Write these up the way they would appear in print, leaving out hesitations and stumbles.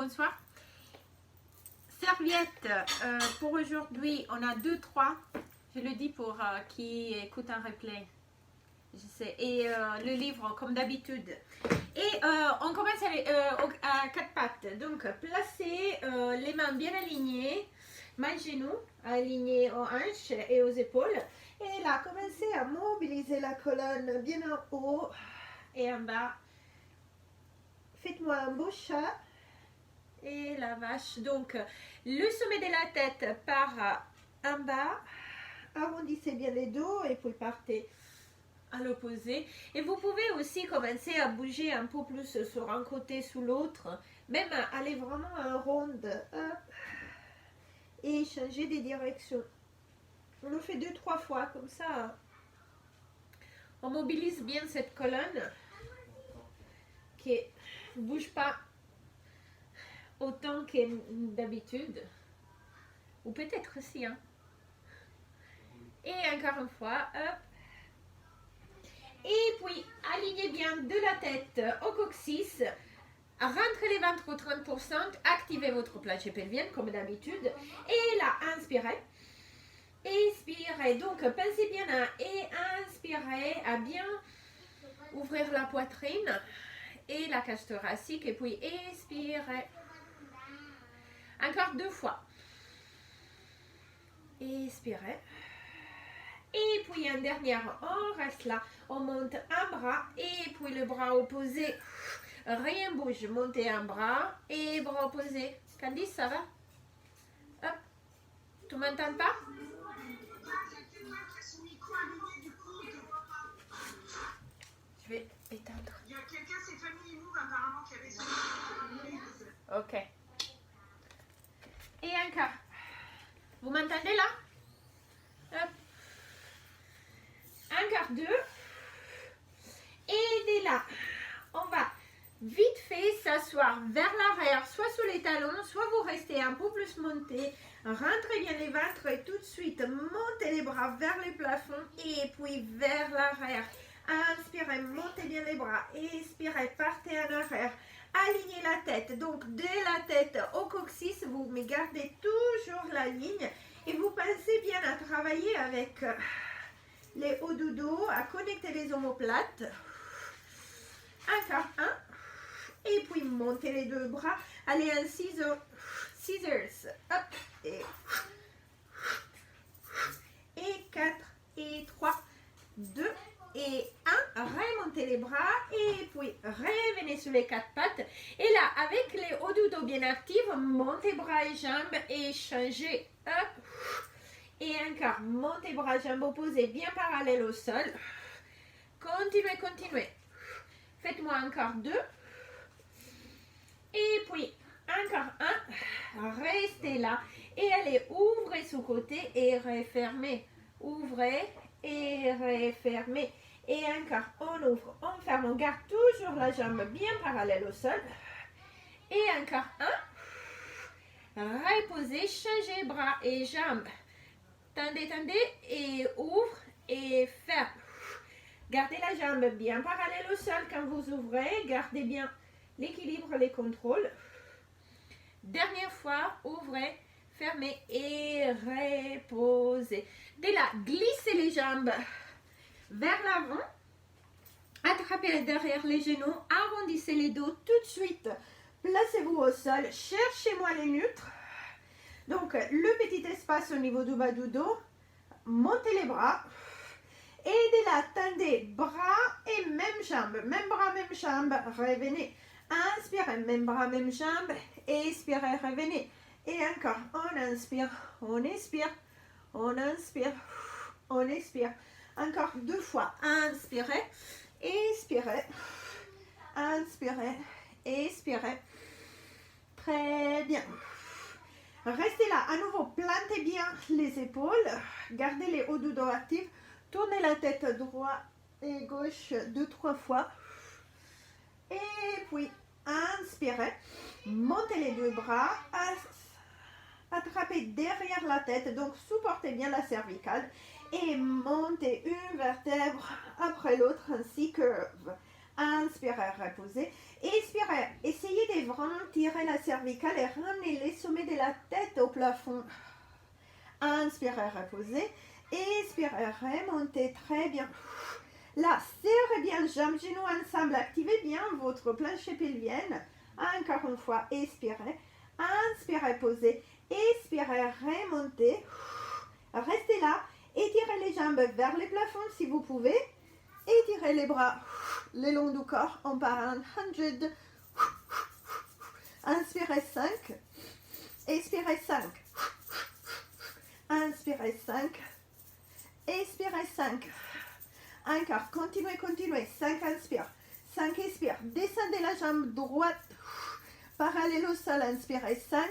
Bonsoir. Serviette, pour aujourd'hui, on a 2-3. Je le dis pour qui écoute un replay. Je sais. Et le livre, comme d'habitude. Et on commence à quatre pattes. Donc, placez les mains bien alignées. Mains genoux alignés aux hanches et aux épaules. Et là, commencez à mobiliser la colonne bien en haut et en bas. Faites-moi un beau chat. Et la vache. Donc, le sommet de la tête part en bas. Arrondissez bien les dos et puis partez à l'opposé. Et vous pouvez aussi commencer à bouger un peu plus sur un côté, sur l'autre. Même aller vraiment en ronde. Et changer des directions. On le fait 2-3 fois. Comme ça, on mobilise bien cette colonne qui ne bouge pas autant que d'habitude, ou peut-être aussi, hein. Et encore une fois, hop. Et puis, alignez bien de la tête au coccyx, rentrez les ventres au 30%, activez votre plancher pelvien comme d'habitude, et là, inspirez, expirez, donc pensez bien à inspirer, à bien ouvrir la poitrine et la cage thoracique, et puis expirez. Encore 2 fois. Expirez. Et puis une dernière, on reste là. On monte un bras et puis le bras opposé. Rien bouge. Montez un bras et bras opposé. Candice, ça va? Hop. Tu m'entends pas? Je vais éteindre. Il y a quelqu'un, c'est Family Move apparemment qui avait son. Ok. Et encore. Vous m'entendez là? Hop. Encore 2. Et dès là, on va vite fait s'asseoir vers l'arrière, soit sur les talons, soit vous restez un peu plus monté. Rentrez bien les ventres et tout de suite, montez les bras vers le plafond et puis vers l'arrière. Inspirez, montez bien les bras. Expirez, partez en arrière. Alignez la tête. Donc, de la tête au coccyx, vous me gardez toujours la ligne. Et vous pensez bien à travailler avec les hauts du dos, à connecter les omoplates. Encore un. Et puis, montez les 2 bras. Allez, un scissors. Hop. Et 4, et 3, 2, et 1, remontez les bras et puis revenez sur les 4 pattes. Et là, avec les hauts du dos bien actifs, montez bras et jambes et changez. Hop. Et encore, montez bras, jambes opposées bien parallèles au sol. Continuez, continuez. Faites-moi encore 2. Et puis, encore 1. Restez là. Et allez, ouvrez sous côté et refermez. Ouvrez et refermez. Et encore, on ouvre, on ferme, on garde toujours la jambe bien parallèle au sol. Et encore 1. Reposez, changez bras et jambes. Tendez, tendez et ouvre et ferme. Gardez la jambe bien parallèle au sol quand vous ouvrez. Gardez bien l'équilibre, les contrôles. Dernière fois, ouvrez, fermez et reposez. Dès là, glissez les jambes vers l'avant. Attrapez derrière les genoux. Arrondissez les dos tout de suite. Placez-vous au sol. Cherchez-moi les neutres. Donc, le petit espace au niveau du bas du dos. Montez les bras. Et dès là, tendez bras et même jambe. Même bras, même jambe. Revenez. Inspirez, même bras, même jambe. Expirez, revenez. Et encore, on inspire, on expire, on inspire, on expire. Encore 2 fois. Inspirez, expirez, inspirez, expirez. Très bien. Restez là. À nouveau, plantez bien les épaules. Gardez les hauts du dos actifs. Tournez la tête droite et gauche 2-3 fois. Et puis, inspirez. Montez les 2 bras. Attrapez derrière la tête. Donc, supportez bien la cervicale. Et montez une vertèbre après l'autre ainsi curve. Inspirez, reposez. Expirez, essayez de vraiment tirer la cervicale et ramener les sommets de la tête au plafond. Inspirez, reposez. Expirez, remontez très bien. Là, serrez bien jambes, genoux ensemble. Activez bien votre plancher pelvien. Encore une fois, expirez. Inspirez, posez. Expirez, remontez. Restez là. Étirez les jambes vers le plafond si vous pouvez. Étirez les bras le long du corps. On part en 100. Inspirez 5. Expirez 5. Inspirez 5. Expirez 5. Encore. Continuez, continuez. 5 inspire. 5 expire. Descendez la jambe droite. Parallèle au sol. Inspirez 5.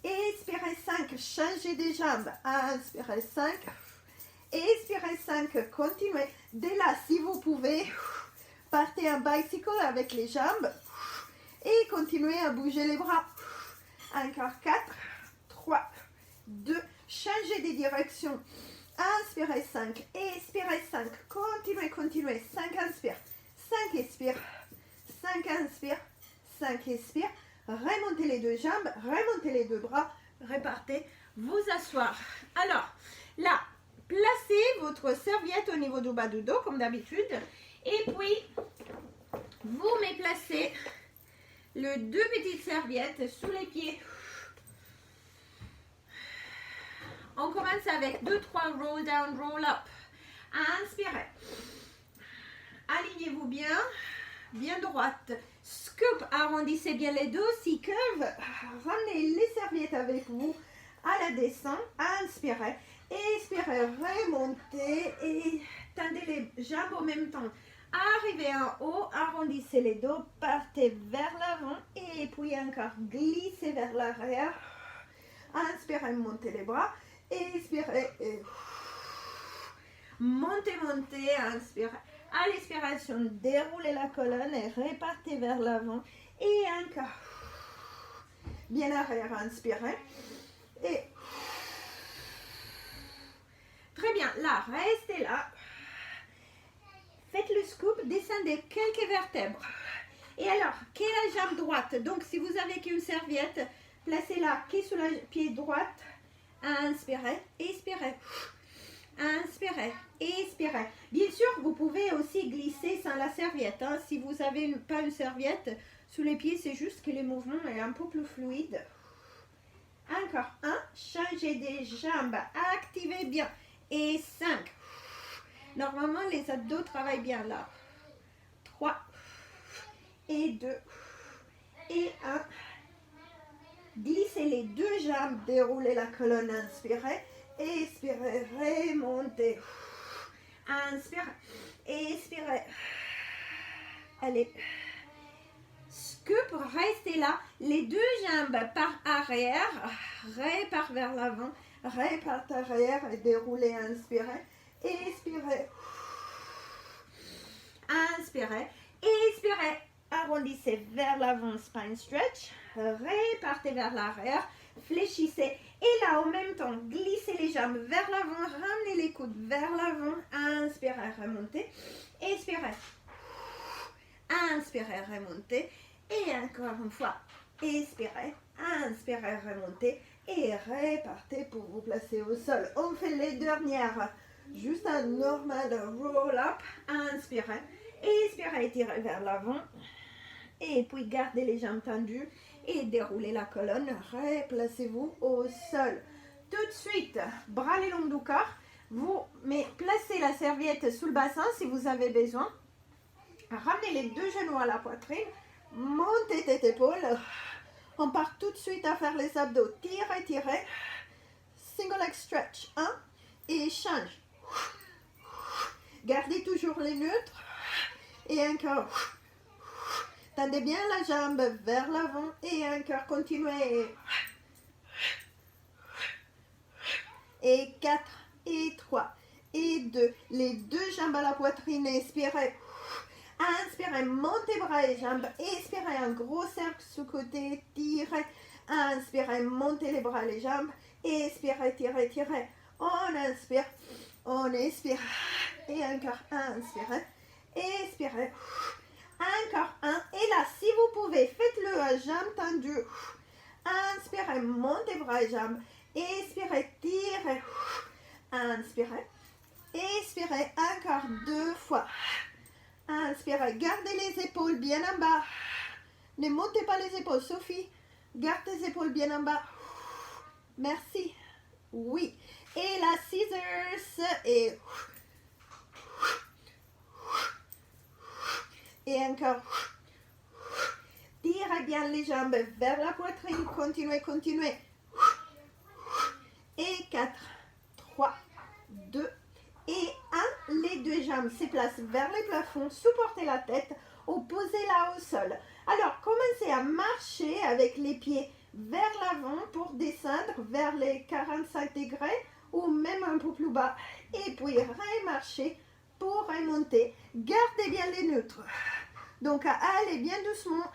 Expirez 5. Changez de jambes. Inspirez 5. Expirez 5. Continuez. Dès là, si vous pouvez, partez en bicycle avec les jambes. Et continuez à bouger les bras. Encore 4, 3, 2. Changez de direction. Inspirez 5. Expirez 5. Continuez, continuez. 5 inspire. 5 expire. 5 inspire. 5 expire. Remontez les deux jambes. Remontez les deux bras. Repartez. Vous asseoir. Alors, là, placez votre serviette au niveau du bas du dos, comme d'habitude. Et puis, vous me placez les deux petites serviettes sous les pieds. On commence avec 2-3 roll down, roll up. Inspirez. Alignez-vous bien, bien droite. Scoop, arrondissez bien les dos. Si curve, ramenez les serviettes avec vous à la descente. Inspirez. Expirez, remontez et tendez les jambes en même temps. Arrivez en haut, arrondissez les dos, partez vers l'avant et puis encore glissez vers l'arrière. Inspirez, montez les bras. Expirez et montez, montez, inspirez. À l'expiration, déroulez la colonne et repartez vers l'avant. Et encore. Bien arrière, inspirez. Et très bien, là, restez là. Faites le scoop, descendez quelques vertèbres. Et alors, quelle est la jambe droite? Donc, si vous avez qu'une serviette, placez-la qui sur la pied droite. Inspirez, expirez. Inspirez, expirez. Bien sûr, vous pouvez aussi glisser sans la serviette. Hein. Si vous n'avez pas une serviette sous les pieds, c'est juste que le mouvement est un peu plus fluide. Encore 1. Changez des jambes. Activez bien. Et 5. Normalement, les abdos travaillent bien là. 3. Et 2. Et 1. Glissez les deux jambes. Déroulez la colonne. Inspirez. Expirez. Remontez. Inspirez. Expirez. Allez. Scoop. Restez là. Les deux jambes par arrière. Repart vers l'avant. Repart arrière et déroulez. Inspirez. Expirez. Inspirez. Expirez. Arrondissez vers l'avant, spine stretch. Repartez vers l'arrière. Fléchissez. Et là, en même temps, glissez les jambes vers l'avant. Ramenez les coudes vers l'avant. Inspirez, remontez. Expirez. Inspirez, remontez. Et encore une fois. Expirez. Inspirez, remontez. Et repartez pour vous placer au sol. On fait les dernières. Juste un normal roll-up. Inspirez. Expirez, étirez vers l'avant. Et puis gardez les jambes tendues. Et déroulez la colonne. Replacez-vous au sol. Tout de suite, bras le long du corps. Vous placez la serviette sous le bassin si vous avez besoin. Ramenez les deux genoux à la poitrine. Montez tête épaule. On part tout de suite à faire les abdos. Tirez, tirez. Single leg stretch. 1. Et change. Gardez toujours les neutres. Et encore. Tendez bien la jambe vers l'avant. Et encore. Continuez. Et 4. Et 3. Et 2. Les deux jambes à la poitrine. Expirez. Inspirez. Montez bras et jambes. Expirez. Un gros cercle sous côté. Tirez. Inspirez. Montez les bras et les jambes. Expirez. Tirez. Tirez. On inspire. On expire. Et encore. Inspirez. Expirez. Encore un. Et là, si vous pouvez, faites-le à jambes tendues. Inspirez, montez bras et jambes. Expirez, tirez. Inspirez. Expirez encore 2 fois. Inspirez, gardez les épaules bien en bas. Ne montez pas les épaules, Sophie. Garde tes épaules bien en bas. Merci. Oui. Et la scissors. Et encore. Tirez bien les jambes vers la poitrine. Continuez, continuez. Et 4, 3, 2 et 1. Les 2 jambes se placent vers les plafonds. Supportez la tête. Posez-la au sol. Alors, commencez à marcher avec les pieds vers l'avant pour descendre vers les 45 degrés ou même un peu plus bas. Et puis, remarcher pour remonter. Gardez bien les neutres. Donc, allez bien doucement.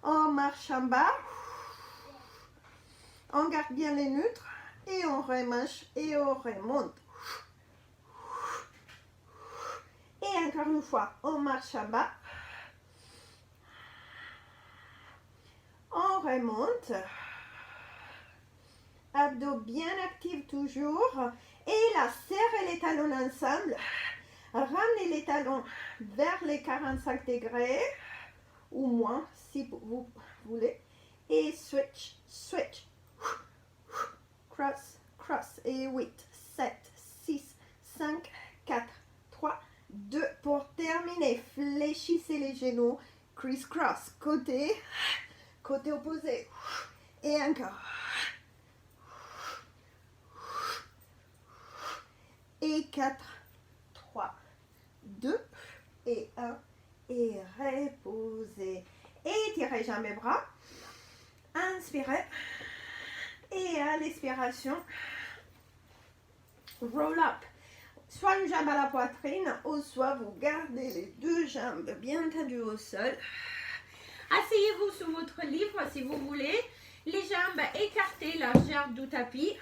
On marche en bas. On garde bien les neutres. Et on remarche et on remonte. Et encore une fois, on marche en bas. On remonte. Abdos bien actifs toujours. Et là, serrez les talons ensemble. Ramenez les talons vers les 45 degrés. Ou moins, si vous voulez. Et switch, switch. Cross, cross. Et 8, 7, 6, 5, 4, 3, 2. Pour terminer, fléchissez les genoux. Criss-cross. Côté. Côté opposé. Et encore. Et 4, 3, 2 et 1. Et reposez. Étirez jambes et bras. Inspirez. Et à l'expiration, roll up. Soit une jambe à la poitrine, ou soit vous gardez les 2 jambes bien tendues au sol. Asseyez-vous sur votre livre si vous voulez. Les jambes écartées, largeur du tapis.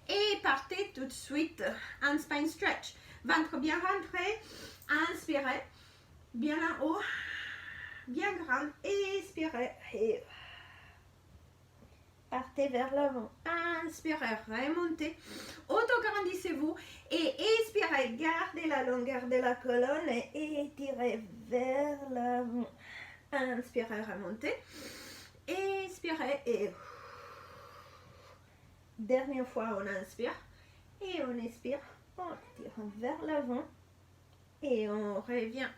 Et partez tout de suite en spine stretch. Ventre bien rentré. Inspirez. Bien en haut. Bien grand. Expirez. Et partez vers l'avant. Inspirez. Remontez. Autograndissez-vous. Et expirez. Gardez la longueur de la colonne. Et étirez vers l'avant. Inspirez, remontez. Expirez et dernière fois on inspire et on expire. On tire vers l'avant et on revient.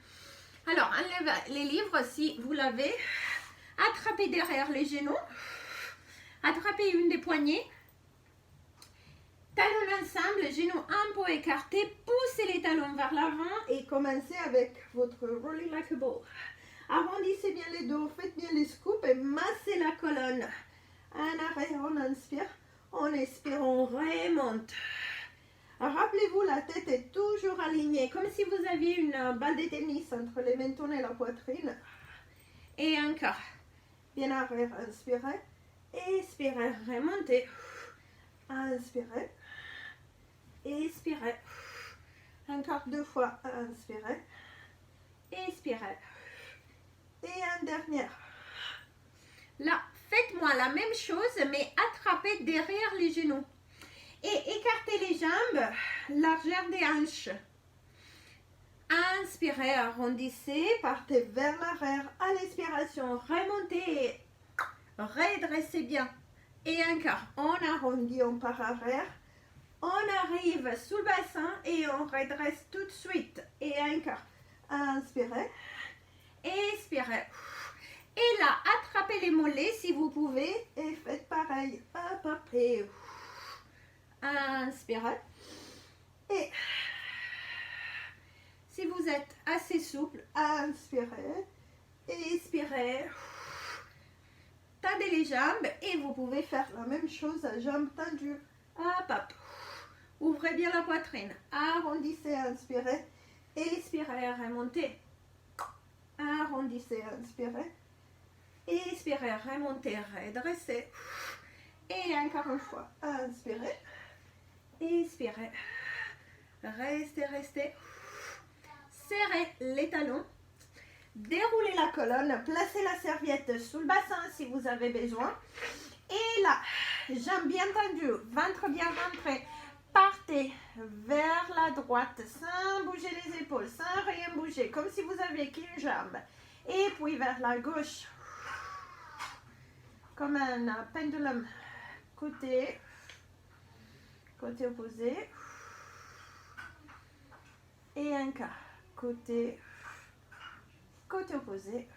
Alors enlevez les livres si vous l'avez. Attrapez derrière les genoux. Attrapez une des poignées. Talons ensemble, genoux un peu écartés. Poussez les talons vers l'avant et commencez avec votre rolling like a ball. Arrondissez bien les dos, faites bien les scoops et massez la colonne. En arrière, on inspire, on expire, on remonte. Rappelez-vous, la tête est toujours alignée, comme si vous aviez une balle de tennis entre les mentons et la poitrine. Et encore. Bien arrière, inspirez, expirez, remontez. Inspirez, expirez. Encore 2 fois, inspirez, expirez. Et un dernier. Là, faites-moi la même chose, mais attrapez derrière les genoux. Et écartez les jambes, largeur des hanches. Inspirez, arrondissez, partez vers l'arrière. À l'expiration, remontez et redressez bien. Et encore, on arrondit, on part arrière. On arrive sous le bassin et on redresse tout de suite. Et encore, inspirez. Expirez. Et là, attrapez les mollets si vous pouvez et faites pareil. Hop, hop, et inspirez. Et si vous êtes assez souple, inspirez. Expirez. Tendez les jambes et vous pouvez faire la même chose à jambes tendues. Hop, hop. Ouvrez bien la poitrine. Arrondissez, inspirez. Expirez, remontez. Arrondissez, inspirez. Expirez, remontez, redressez. Et encore une fois, inspirez. Expirez. Restez, restez. Serrez les talons. Déroulez la colonne, placez la serviette sous le bassin si vous avez besoin. Et là, jambes bien tendues, ventre bien rentré. Partez vers la droite sans bouger les épaules, sans rien bouger, comme si vous aviez qu'une jambe. Et puis vers la gauche, comme un pendulum, côté opposé. Et un quart, côté opposé.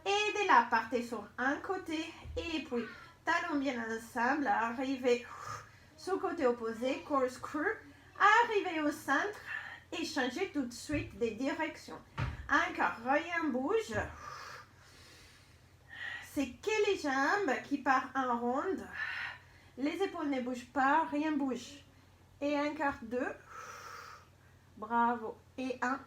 Et de là, partez sur un côté et puis talons bien ensemble, arrivez sur le côté opposé, corkscrew, arrivez au centre et changez tout de suite de direction. Encore, rien bouge. C'est que les jambes qui partent en ronde. Les épaules ne bougent pas, rien bouge. Et encore 2. Bravo. Et 1.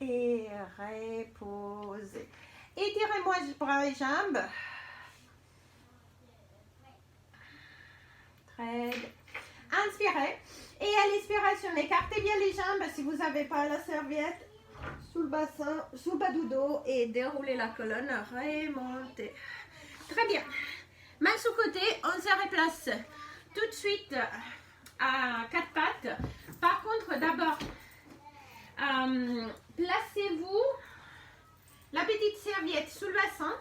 Et reposez. Étirez-moi bras et jambes. Très bien. Inspirez. Et à l'expiration, écartez bien les jambes si vous n'avez pas la serviette sous le bassin, sous le bas du dos et déroulez la colonne. Remontez. Très bien. Main sous côté, on se replace tout de suite à 4 pattes. Par contre, d'abord, placez-vous la petite serviette sous le bassin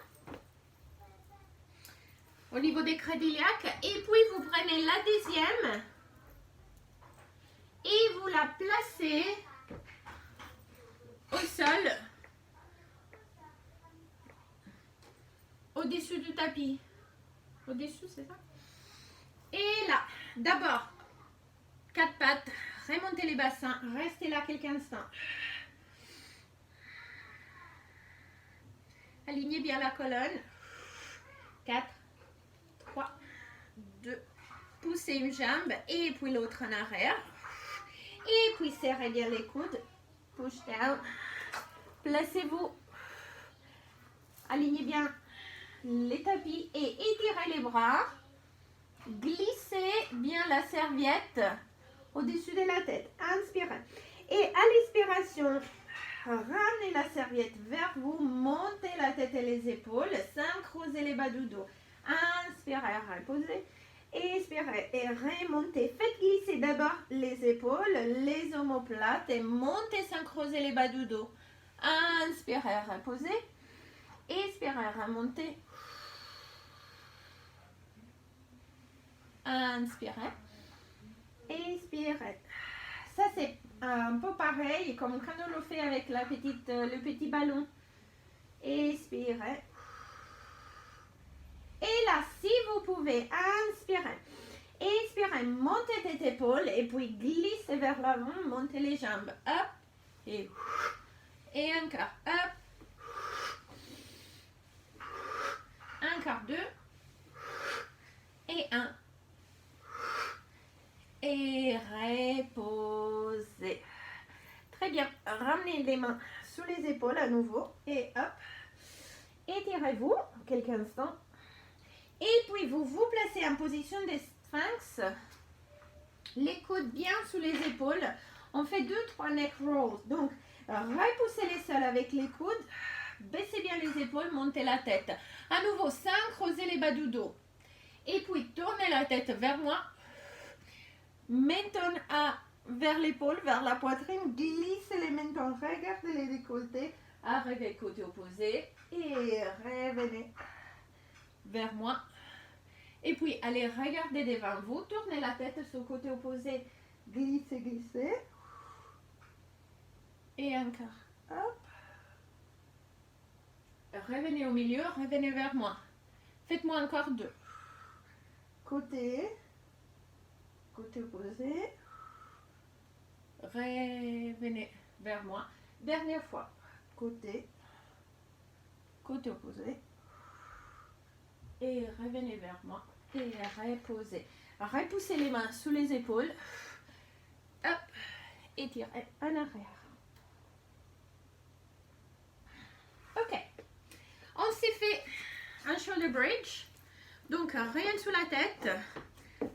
au niveau des crêtes iliaques et puis vous prenez la deuxième et vous la placez au sol au-dessus du tapis. Au-dessus, c'est ça? Et là, d'abord, 4 pattes, remontez les bassins, restez là quelques instants. Alignez bien la colonne. 4, 3, 2, poussez une jambe et puis l'autre en arrière. Et puis serrez bien les coudes. Push down. Placez-vous. Alignez bien les tapis et étirez les bras. Glissez bien la serviette au-dessus de la tête. Inspirez. Et à l'expiration, ramenez la serviette vers vous. Montez la tête et les épaules sans creuser les bas du dos. Inspirez, reposez. Expirez et remontez. Faites glisser d'abord les épaules, les omoplates et montez sans creuser les bas du dos. Inspirez, reposez. Expirez, remontez. Inspirez. Expirez. Ça c'est un peu pareil comme quand on le fait avec le petit ballon. Expirez. Et là, si vous pouvez, inspirez. Expirez, montez tête épaule et puis glissez vers l'avant, montez les jambes. Hop et encore. Hop. Encore 2. Et 1. Et reposez. Très bien. Ramenez les mains sous les épaules à nouveau. Et hop. Étirez-vous quelques instants. Et puis vous vous placez en position de sphinx. Les coudes bien sous les épaules. On fait 2-3 neck rolls. Donc, repoussez les sols avec les coudes. Baissez bien les épaules, montez la tête. À nouveau, sans creuser les bas du dos. Et puis, tournez la tête vers moi. Menton vers l'épaule, vers la poitrine. Glissez les mentons, regardez les décolletés. Arrivez côté opposé. Et revenez vers moi. Et puis, allez regarder devant vous. Tournez la tête sur le côté opposé. Glissez, glissez. Et encore. Hop. Revenez au milieu, revenez vers moi. Faites-moi encore 2. Côté opposé. Revenez vers moi. Dernière fois. Côté opposé. Et revenez vers moi. Et reposez. Repoussez les mains sous les épaules. Hop. Étirez en arrière. Ok. On s'est fait un shoulder bridge. Donc, rien sous la tête.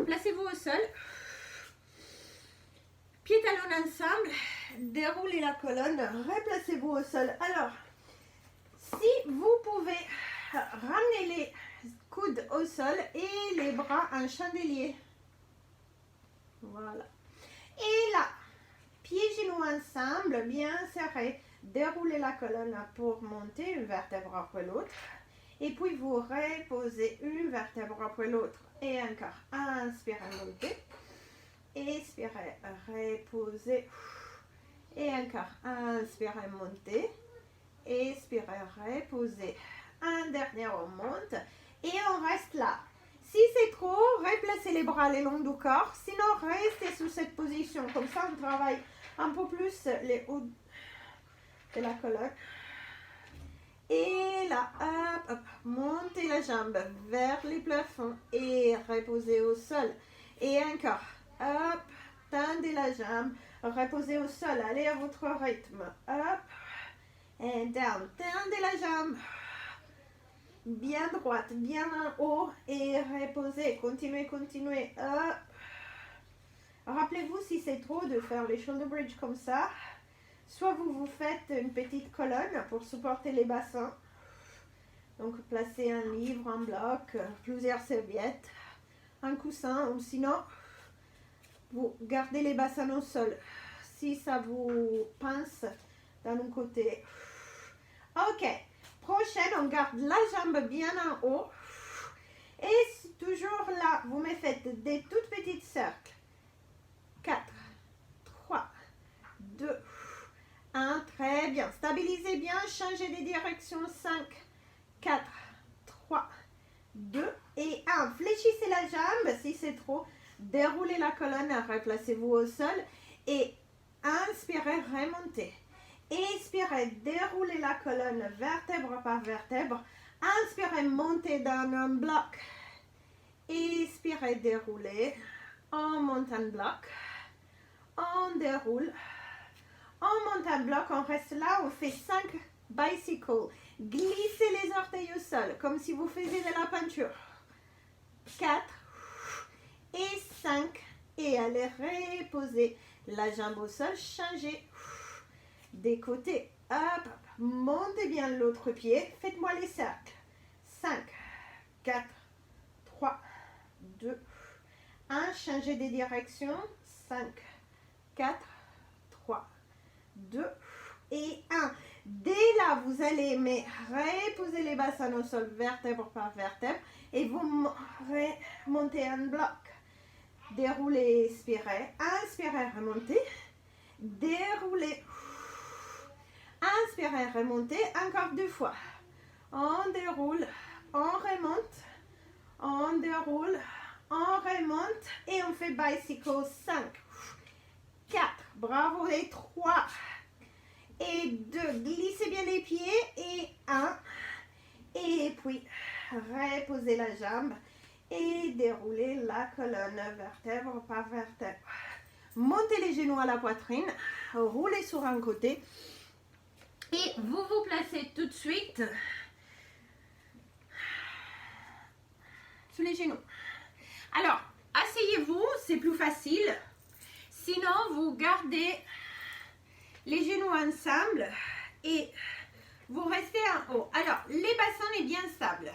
Placez-vous au sol. Pieds talons ensemble, déroulez la colonne, replacez-vous au sol. Alors, si vous pouvez ramener les coudes au sol et les bras en chandelier. Voilà. Et là, pieds genoux ensemble, bien serrés. Déroulez la colonne pour monter une vertèbre après l'autre. Et puis vous reposez une vertèbre après l'autre. Et encore, inspirez, montez. Expirez, reposez. Et encore, inspirez, montez. Expirez, reposez. Un dernier, on monte. Et on reste là. Si c'est trop, replacez les bras le long du corps. Sinon, restez sous cette position. Comme ça, on travaille un peu plus les hauts de la colonne. Et là, hop, hop, montez la jambe vers les plafonds et reposez au sol. Et encore, hop, tendez la jambe, reposez au sol, allez à votre rythme. Hop, et down, tendez la jambe. Bien droite, bien en haut et reposez. Continuez, continuez. Hop. Rappelez-vous si c'est trop de faire les shoulder bridge comme ça. Soit vous faites une petite colonne pour supporter les bassins. Donc placez un livre, un bloc, plusieurs serviettes, un coussin ou sinon vous gardez les bassins au sol. Si ça vous pince d'un autre côté. Ok. Prochaine, on garde la jambe bien en haut. Et toujours là, vous me faites des toutes petites cercles. 4, 3, 2, 1. Très bien. Stabilisez bien. Changez de direction. 5, 4, 3, 2 et 1. Fléchissez la jambe si c'est trop. Déroulez la colonne. Replacez-vous au sol. Et inspirez, remontez. Expirez, déroulez la colonne vertèbre par vertèbre. Inspirez, montez dans un bloc. Expirez, déroulez. On monte un bloc. On déroule. On monte un bloc. On reste là. On fait 5 bicycles. Glissez les orteils au sol comme si vous faisiez de la peinture. 4 et 5. Et allez reposer la jambe au sol. Changez. Des côtés, hop, hop, montez bien l'autre pied, faites-moi les cercles, 5, 4, 3, 2, 1, changez de direction, 5, 4, 3, 2 et 1. Dès là, vous allez reposer les bassins au sol, vertèbre par vertèbre, et vous remontez un bloc. Déroulez, expirez, inspirez, remontez, déroulez. Inspirez, remontez, encore 2 fois. On déroule, on remonte, on déroule, on remonte et on fait bicycle 5, 4, bravo et 3 et 2, glissez bien les pieds et 1 et puis reposez la jambe et déroulez la colonne vertèbre par vertèbre. Montez les genoux à la poitrine, roulez sur un côté. Et vous vous placez tout de suite sous les genoux. Alors, asseyez-vous, c'est plus facile. Sinon, vous gardez les genoux ensemble et vous restez en haut. Alors, les bassins sont bien stables.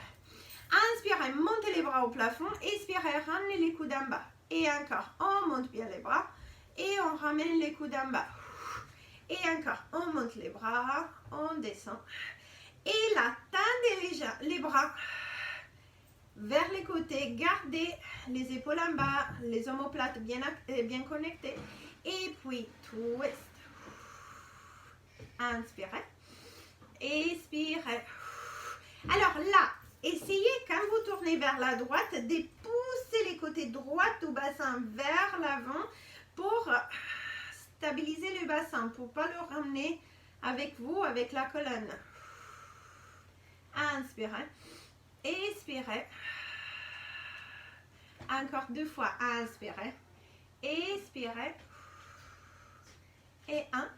Inspirez, montez les bras au plafond. Expirez, ramenez les coudes en bas. Et encore, on monte bien les bras et on ramène les coudes en bas. Et encore, on monte les bras, on descend. Et là, tendez les bras vers les côtés. Gardez les épaules en bas, les omoplates bien connectées. Et puis, twist. Inspirez. Expirez. Alors là, essayez, quand vous tournez vers la droite, de pousser les côtés droits du bassin vers l'avant pour stabiliser le bassin pour ne pas le ramener avec vous, avec la colonne. Inspirez. Expirez. Encore 2 fois. Inspirez. Expirez. Et 1.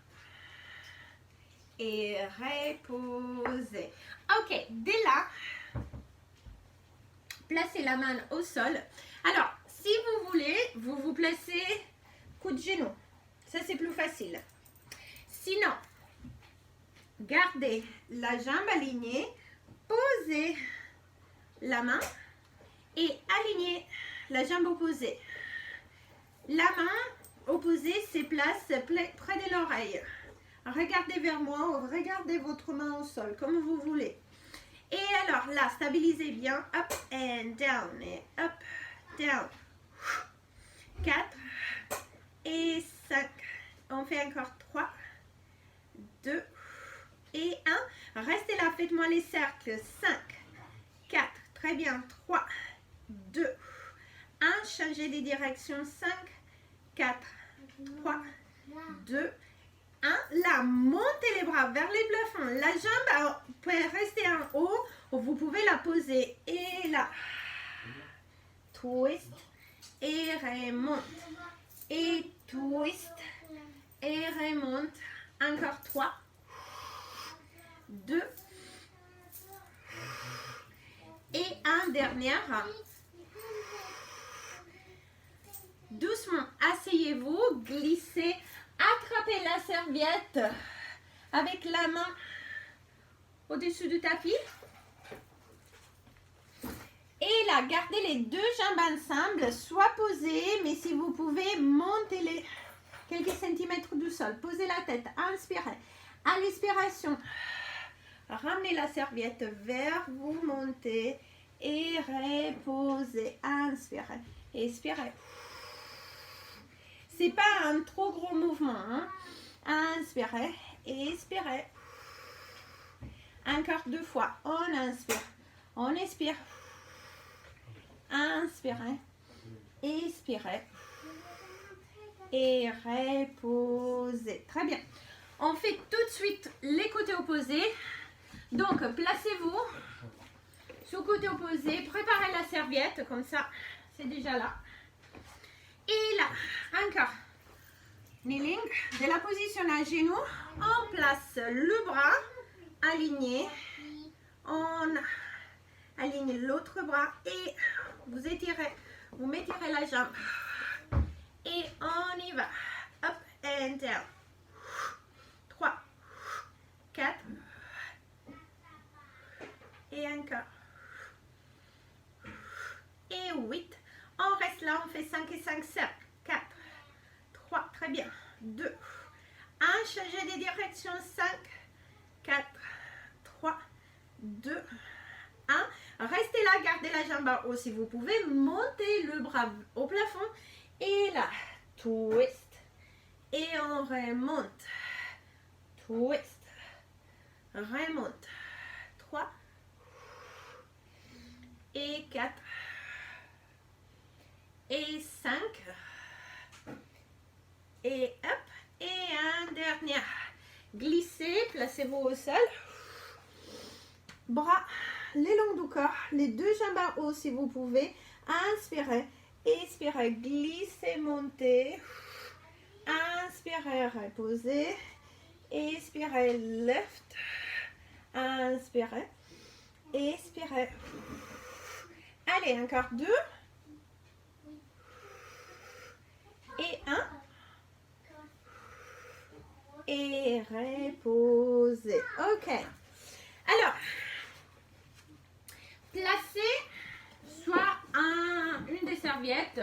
Et reposez. Ok, dès là, placez la main au sol. Alors, si vous voulez, vous vous placez coup de genou. Ça, c'est plus facile. Sinon, gardez la jambe alignée, posez la main et alignez la jambe opposée. La main opposée se place près de l'oreille. Regardez vers moi ou regardez votre main au sol, comme vous voulez. Et alors là, stabilisez bien. Up and down. Et up, down. 4 et 5. On fait encore 3, 2 et 1. Restez là, faites-moi les cercles. 5, 4, très bien. 3, 2, 1. Changez de direction. 5, 4, 3, 2, 1. Là, montez les bras vers les plafonds. La jambe peut rester en haut ou vous pouvez la poser. Et là, twist et remonte. Et twist et remonte. Encore 3, 2 et 1. Dernière. Doucement, asseyez-vous, glissez, attrapez la serviette avec la main au-dessus du tapis. Et là, gardez les deux jambes ensemble, soit posées, mais si vous pouvez, montez-les quelques centimètres du sol. Posez la tête, inspirez. À l'expiration, ramenez la serviette vers vous, montez et reposez. Inspirez, expirez. C'est pas un trop gros mouvement. Hein? Inspirez, expirez. Encore 2 fois. On inspire, on expire. Inspirez, expirez. Et reposez. Très bien. On fait tout de suite les côtés opposés. Donc, placez-vous sur le côté opposé. Préparez la serviette comme ça. C'est déjà là. Et là, encore. Kneeling. De la position à genoux, on place le bras aligné. On aligne l'autre bras et vous étirez. Vous m'étirez la jambe. Et on y va. Up and down. 3, 4. Et encore. Et 8. On reste là, on fait 5 et 5 cercles. 4, 3, très bien. 2, 1, changez de direction. 5, 4, 3, 2, 1. Restez là, gardez la jambe en haut si vous pouvez. Montez le bras au plafond. Et là, twist. Et on remonte. Twist. Remonte. 3. Et 4. Et 5. Et hop. Et un dernier. Glissez, placez-vous au sol. Bras les longs du corps, les deux jambes en haut si vous pouvez. Inspirez, expirez, glissez, montez. Inspirez, reposez. Expirez, lift. Inspirez, expirez. Allez, encore 2. Et 1. Et reposez. Ok. Alors, placez soit une des serviettes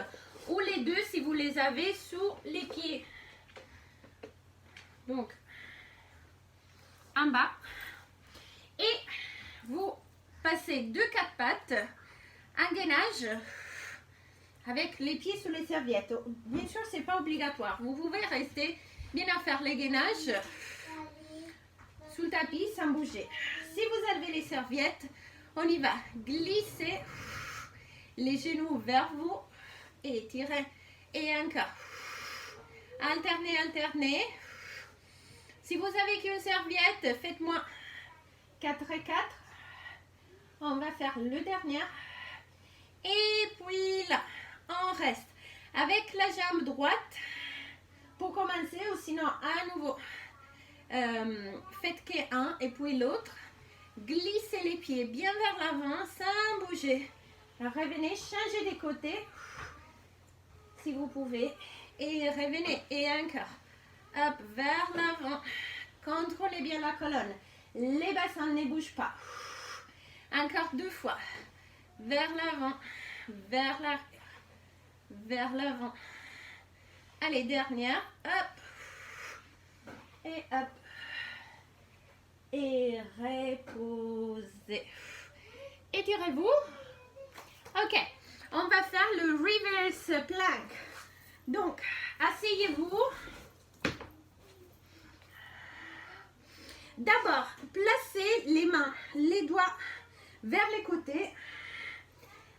ou les deux si vous les avez sous les pieds. Donc, en bas. Et vous passez 2 4 pattes en gainage avec les pieds sous les serviettes. Bien sûr, ce n'est pas obligatoire. Vous pouvez rester bien à faire les gainages sous le tapis sans bouger. Si vous avez les serviettes, on y va. Glissez les genoux vers vous et étirez. Et encore. Alternez, alternez. Si vous avez qu'une serviette, faites-moi 4 et 4. On va faire le dernier. Et puis là, on reste avec la jambe droite pour commencer ou sinon à nouveau. Faites qu'un et puis l'autre. Glissez les pieds bien vers l'avant sans bouger. Revenez, changez des côtés si vous pouvez. Et revenez. Et encore. Hop, vers l'avant. Contrôlez bien la colonne. Les bassins ne bougent pas. Encore 2 fois. Vers l'avant, vers l'arrière, vers l'avant. Allez, dernière. Hop. Et hop. Et reposez. Étirez-vous. Ok. On va faire le reverse plank. Donc, asseyez-vous. D'abord, placez les mains, les doigts vers les côtés.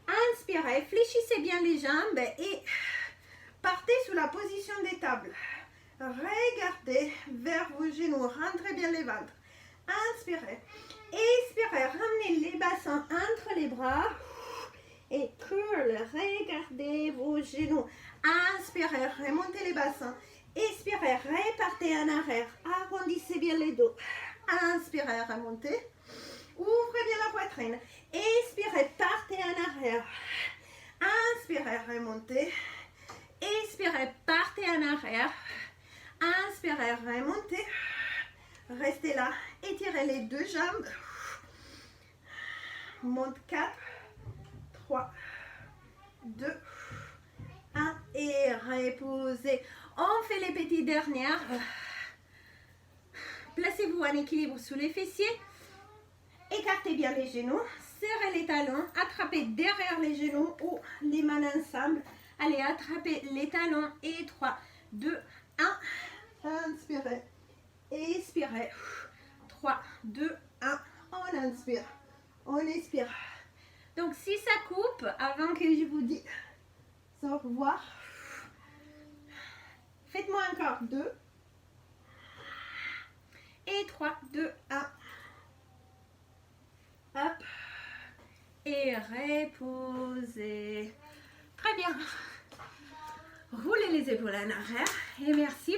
Inspirez, fléchissez bien les jambes et partez sous la position des tables. Regardez vers vos genoux, rentrez bien les ventres. Inspirez, expirez, ramenez les bassins entre les bras et curl. Regardez vos genoux. Inspirez, remontez les bassins. Expirez, repartez en arrière. Arrondissez bien les dos. Inspirez, remontez. Ouvrez bien la poitrine. Expirez, partez en arrière. Inspirez, remontez. Expirez, partez en arrière. Inspirez, remontez. Restez là. Étirez les 2 jambes. Monte 4, 3, 2, 1 et reposez. On fait les petites dernières. Placez-vous en équilibre sous les fessiers. Écartez bien les genoux. Serrez les talons. Attrapez derrière les genoux ou les mains ensemble. Allez, attrapez les talons. Et 3, 2, 1. Inspirez. Expirez. 3, 2, 1. On inspire. On expire. Donc, si ça coupe, avant que je vous dise au revoir, faites-moi encore 2. Et 3, 2, 1. Hop. Et reposez. Très bien. Roulez les épaules en arrière. Et merci.